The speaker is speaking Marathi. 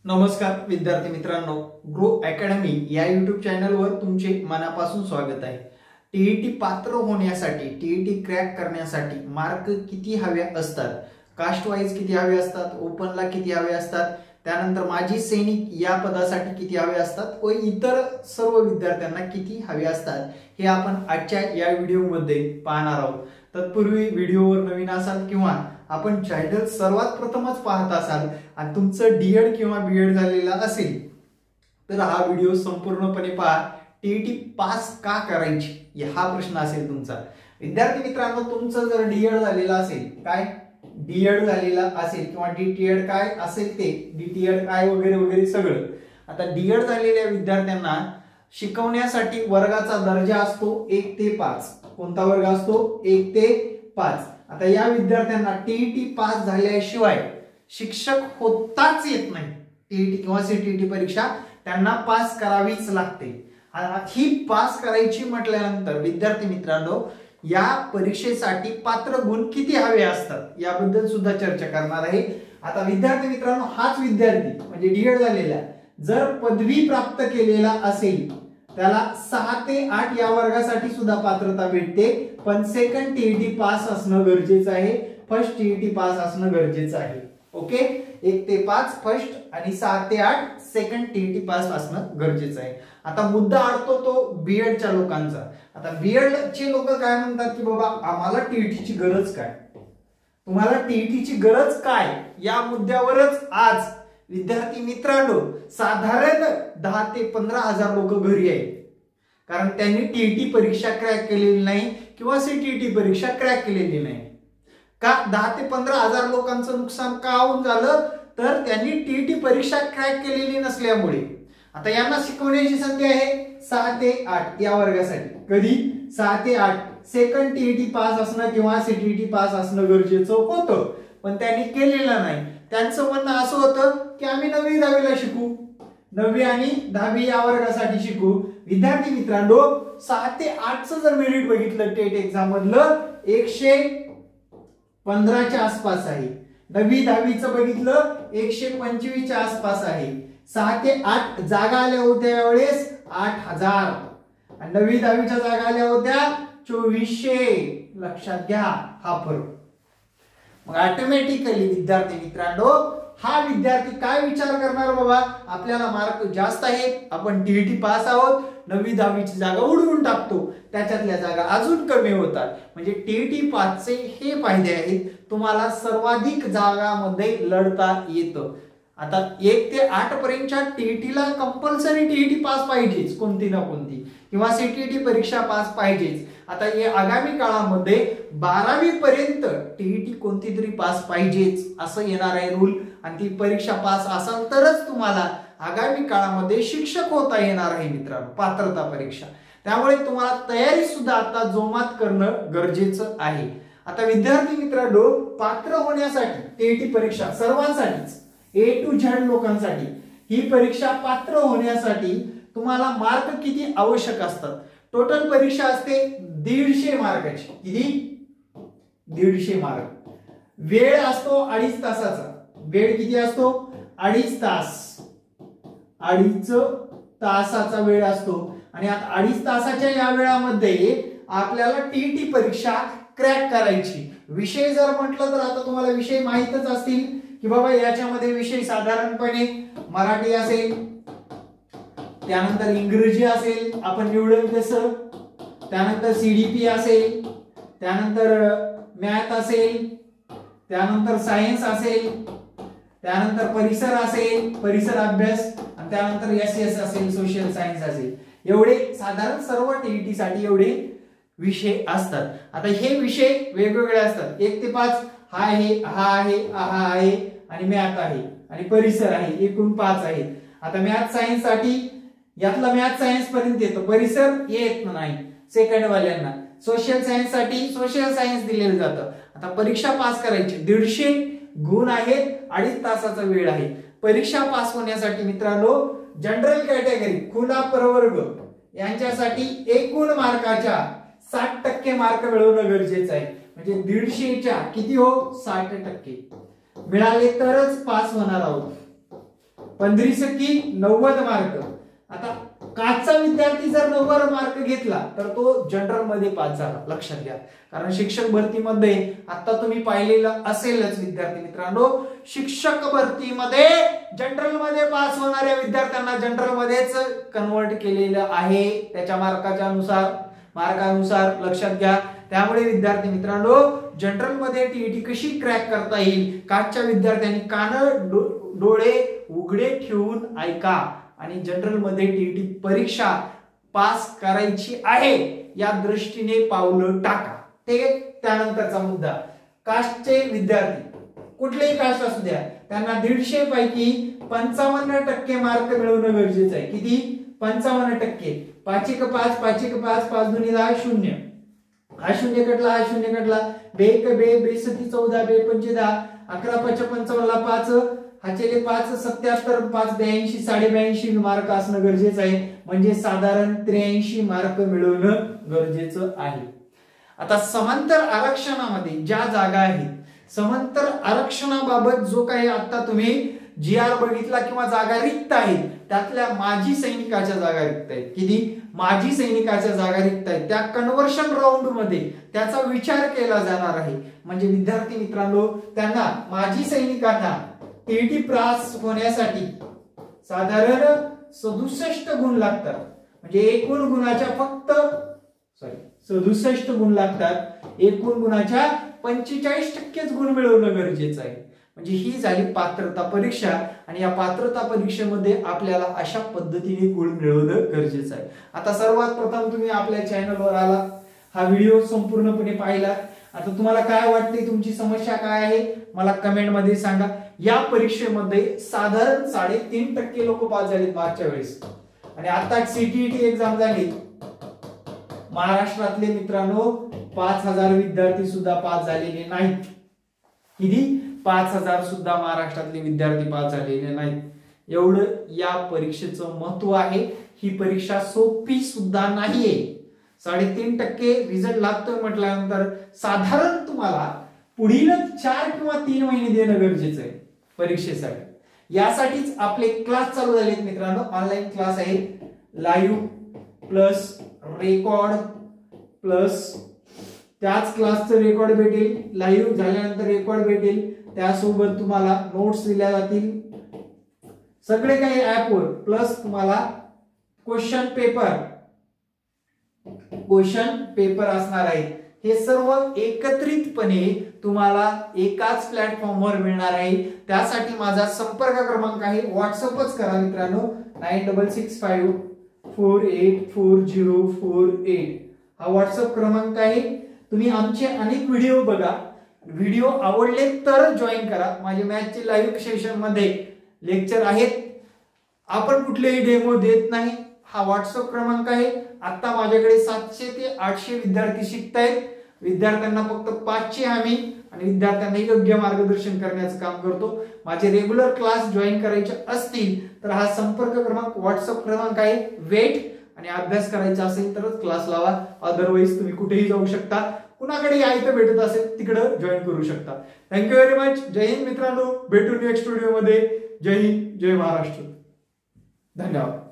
नमस्कार विद्यार्थी मित्रांनो, ग्रो अकॅडमी या यूट्यूब चॅनलवर तुमचे मनापासून स्वागत आहे। टीईटी पात्र होण्यासाठी, टीईटी क्रॅक करण्यासाठी मार्क किती हवे असतात, कास्ट वाईज किती हवे असतात, ओपनला किती हवे असतात, त्यानंतर माजी सैनिक या पदासाठी किती हवे असतात व इतर सर्व विद्यार्थ्यांना किती हवे असतात हे आपण आजच्या या व्हिडिओमध्ये पाहणार आहोत। तत्पूर्वी व्हिडिओवर नवीन असाल किंवा आपण चॅनल सर्वात प्रथमच पाहत असाल आणि तुमचं डीएड किंवा बीएड झालेला असेल तर हा व्हिडिओ संपूर्णपणे पहा। टीईटी पास का करायची हा प्रश्न असेल तुमचा। विद्यार्थी मित्रांनो, तुमचं जर डीएड झालेला असेल, काय डीएड झालेला असेल किंवा डीटीएड काय असेल ते, डीटीएड काय वगैरे वगैरे सगळं, आता डीएड झालेल्या विद्यार्थ्यांना शिकवण्यासाठी वर्गाचा दर्जा असतो 1 ते 5। कोणता वर्ग असतो? 1 ते 5। आता या विद्यार्थ्यांना टीईटी पास झाल्याशिवाय शिक्षक होताच येत नाही। टीईटी किंवा सीटीईटी परीक्षा त्यांना पास करावीच लागते। ही पास करायची म्हटल्यानंतर विद्यार्थी मित्रांनो, या परीक्षेसाठी पात्र गुण किती हवे असतात याबद्दल सुद्धा चर्चा करणार आहे। आता विद्यार्थी मित्रांनो, हाच विद्यार्थी म्हणजे डीएड झालेला जर पदवी प्राप्त केलेला असेल त्याला 6 ते 8 या वर्गासाठी सुद्धा पात्रता भेटते, पण सेकंड टीईटी पास असणं गरजेचं आहे, फर्स्ट टीईटी पास असणं गरजेचं आहे। ओके, 1 ते 5 फर्स्ट आणि 6 ते 8 सेकंड टीईटी पास असणं गरजेचं आहे। आता मुद्दा अडतो तो बीएडच्या लोकांचा। आता बीएड चे लोक काय म्हणतात की बाबा आम्हाला टीईटीची गरज काय, तुम्हाला टीईटीची गरज काय, या मुद्द्यावरच आज विद्यार्थी मित्रांनो साधारण 10 ते 15 हजार लोक घरी आहेत, कारण त्यांनी टीईटी परीक्षा क्रॅक केलेली नाही किंवा सीटीईटी परीक्षा क्रॅक केलेली नाही। का 10 ते 15 हजार लोकांचं नुकसान का होऊन झालं, तर त्यांनी टीईटी परीक्षा क्रॅक केलेली नसल्यामुळे। आता यांना शिकवण्याची संधी आहे 6 ते 8 या वर्गासाठी। कधी? 6 ते 8 सेकंड टीईटी पास असणं किंवा सीटीईटी पास असणं गरजेचं होतं, पण त्यांनी केलेलं नाही। त्यांचं म्हणणं असं होतं की आम्ही 9वी 10वीला शिकू, 9वी आणि 10वी या वर्गासाठी शिकू। विद्यार्थी मित्रांनो, 6 ते 8 चं जर मेरिट बघितलं टेट एक्झाम मधलं 115 च्या आसपास आहे, 9वी 10वी चं बघितलं 125 च्या आसपास आहे। 6 ते 8 जागा आल्या होत्या यावेळेस 8000 आणि 9वी 10वी च्या जागा आल्या होत्या 2400। लक्षात घ्या हा फरक। मग ऑटोमॅटिकली विद्यार्थी मित्रांनो, हा विद्यार्थी काय विचार करणार, बाबा आपल्याला मार्क जास्त आहेत, आपण टीईटी पास आहोत, 9वी 10वी ची जागा उडवून टाकतो, त्याच्यातल्या जागा अजून कमी होतात। म्हणजे टीईटी पासचे हे फायदे आहेत, तुम्हाला सर्वाधिक जागांमध्ये लढता येतं। आता 1 ते 8 पर्यंतच्या टीईटीला कंपल्सरी टीईटी पास पाहिजेच, कोणती ना कोणती, किंवा सीटीईटी परीक्षा पास पाहिजेच। आता या आगामी काळामध्ये 12वी पर्यंत टीईटी कोणती तरी पास पाहिजेच असं येणार आहे रूल, आणि ती परीक्षा पास असाल तरच तुम्हाला आगामी काळामध्ये शिक्षक होता येणार आहे मित्रांनो, पात्रता परीक्षा। त्यामुळे तुम्हाला तयारी सुद्धा आता जोमात करणं गरजेचं आहे। आता विद्यार्थी मित्रांनो, पात्र होण्यासाठी टीईटी परीक्षा सर्वांसाठीच, A to Z लोकांसाठी ही परीक्षा पात्र होण्यासाठी तुम्हाला मार्क किती आवश्यक असतात? टोटल परीक्षा असते 150 मार्काची। किती? 150 मार्क। वेळ असतो 2.5 तासाचा। वेळ किती असतो? 2.5 तास। 2.5 तासाचा वेळ असतो, आणि आता 2.5 तासाच्या या वेळामध्ये आपल्याला टीईटी परीक्षा क्रॅक करायची। विषय जर म्हटलं तर आता तुम्हाला विषय माहीतच असतील की बाबा याच्यामध्ये विषय साधारणपणे मराठी असेल, त्यानंतर इंग्रजी असेल आपण निवडेल तसं, त्यानंतर सीडीपी असेल, त्यानंतर मॅथ असेल, त्यानंतर सायन्स असेल, त्यानंतर परिसर असेल, परिसर अभ्यास, आणि त्यानंतर एसएस असेल, सोशल सायन्स असेल। एवढे साधारण सर्व टीईटी साठी एवढे विषय असतात। आता हे विषय वेगवेगळे असतात। 1 ते 5 हा आहे, हा आहे, हा आहे, आणि मॅथ आहे, आणि परिसर आहे, एकूण 5 आहेत। आता मॅथ सायन्स साठी यातला मॅथ सायन्स पर्यंत येतो, परिसर येत नाही सेकंड वाल्यांना। सोशल सायन्स साठी सोशल सायन्स दिलेलं जातं। आता परीक्षा पास करायची 150 गुण आहेत, 2.5 तासाचा वेळ आहे। परीक्षा पास होण्यासाठी मित्रांनो, जनरल कॅटेगरी खुला प्रवर्ग यांच्यासाठी एकूण मार्काच्या 60% मार्क मिळवणं गरजेचं आहे। म्हणजे 150 च्या किती हो? 60% मिळाले तरच पास होणार आहोत। 15 की 90 मार्क. आता काचचा विद्यार्थी जर 90 मार्क घेतला तर तो जनरल मध्ये पास झाला, लक्षात घ्या. कारण शिक्षक भरतीमध्ये आता तुम्ही पाहिलेलं असेलच विद्यार्थी मित्रांनो, शिक्षक भरतीमध्ये जनरल मध्ये पास होणाऱ्या विद्यार्थ्यांना जनरल मध्येच कन्वर्ट केलेलं आहे त्याच्या मार्कानुसार, लक्षात घ्या. त्यामुळे विद्यार्थी मित्रांनो, जनरल मध्ये टीईटी कशी क्रॅक करता येईल, काचच्या विद्यार्थ्यांनी कान डोळे उघडे ठेवून ऐका आणि जनरल मध्ये टीईटी परीक्षा पास करायची आहे या दृष्टीने पावलं टाका. ठीक आहे. त्यानंतरचा मुद्दा, कास्टचे विद्यार्थी कुठलेही कास्ट असू द्या त्यांना 150 पैकी 55% मार्क मिळवणं गरजेचं आहे. किती? 55%. 5 एक 5, 5 एक 5, 5 2 10 0. हा शून्य कटला, बे 7 14, बे 5 10, 11 5 55 5, हाचेले 5 77, 5 82, 82.5 मार्क असणं गरजेचं आहे. म्हणजे साधारण 83 मार्क मिळवणं गरजेचं आहे. आता समांतर आरक्षणामध्ये ज्या जागा आहेत, समांतर आरक्षणाबाबत जो काही आता तुम्ही GR बघितला किंवा जागा रिक्त आहेत, त्यातल्या माजी सैनिकाच्या जागा रिक्त आहेत. किती? माजी सैनिकाच्या जागा रिक्त आहेत. त्या कन्व्हर्शन राऊंड मध्ये त्याचा विचार केला जाणार आहे. म्हणजे विद्यार्थी मित्रांनो, त्यांना माजी सैनिकांना टीईटी पास होण्यासाठी साधारण 67 गुण लागतात. म्हणजे एकूण गुणाच्या 67 गुण लागतात. एकूण गुणाच्या 45% गुण मिळवणं गरजेचं आहे. म्हणजे ही झाली पात्रता परीक्षा आणि या पात्रता परीक्षेमध्ये आपल्याला अशा पद्धतीने गुण मिळवणं गरजेचं आहे. आता सर्वात प्रथम तुम्ही आपल्या चॅनलवर आला, हा व्हिडिओ संपूर्णपणे पाहिला. आता तुम्हाला काय वाटते, तुमची समस्या काय आहे मला कमेंट मध्ये सांगा. या परीक्षेमध्ये साधारण 3.5% लोक पास झालेत मागच्या वेळेस आणि आता सीटीईटी एक्झाम झाली. महाराष्ट्रातले मित्रांनो 5000 विद्यार्थी सुद्धा पास झालेले नाहीत. किती? 5000 सुद्धा महाराष्ट्रातले विद्यार्थी पास झालेले नाहीत. एवढं या परीक्षेचं महत्व आहे. ही परीक्षा सोपी सुद्धा नाहीये. 3.5% रिझल्ट लागतोय म्हटल्यानंतर साधारण तुम्हाला पुढील 4 किंवा 3 महिने देणं गरजेचं आहे परीक्षेसाठी. यासाठीच आपले क्लास चालू झालेत मित्रांनो. ऑनलाईन क्लास आहे, लाईव्ह प्लस रेकॉर्ड प्लस त्याच क्लासचं रेकॉर्ड भेटेल, लाईव्ह झाल्यानंतर रेकॉर्ड भेटेल. त्यासोबत तुम्हाला नोट्स दिल्या जातील, सगळे काही ऍपवर, प्लस तुम्हाला क्वेश्चन पेपर असणार आहे. हे सर्व एकत्रितपणे तुम्हाला एकाच प्लॅटफॉर्मवर मिळणार आहे. त्यासाठी माझा संपर्क क्रमांक आहे, व्हॉट्सअपच करा मित्रांनो, 9665484048 हा व्हॉट्सअप क्रमांक आहे. तुम्ही आमचे अनेक व्हिडिओ बघा, व्हिडिओ आवडले तर जॉईन करा. माझे मॅथचे लाईव्ह सेशन मध्ये लेक्चर आहेत. आपण कुठलेही डेमो देत नाही. हा व्हॉट्सअप क्रमांक आहे. आता माझ्याकडे 700 ते 800 विद्यार्थी शिकतायत. विद्यार्थ्यांना फक्त 5ची हमी आणि विद्यार्थ्यांना योग्य मार्गदर्शन करण्याचं काम करतो. माझे रेग्युलर क्लास जॉईन करायचे असतील तर हा संपर्क क्रमांक व्हॉट्सअप क्रमांक आहे. वेट आणि अभ्यास करायचा असेल तरच क्लास लावा, अदरवाईज तुम्ही कुठेही जाऊ शकता. कुणाकडे यायचं भेटत असेल तिकडं जॉईन करू शकता. Thank you very much. जय हिंद मित्रांनो. भेटू नेक्स्ट व्हिडिओ मध्ये. जय हिंद, जय महाराष्ट्र. धन्यवाद.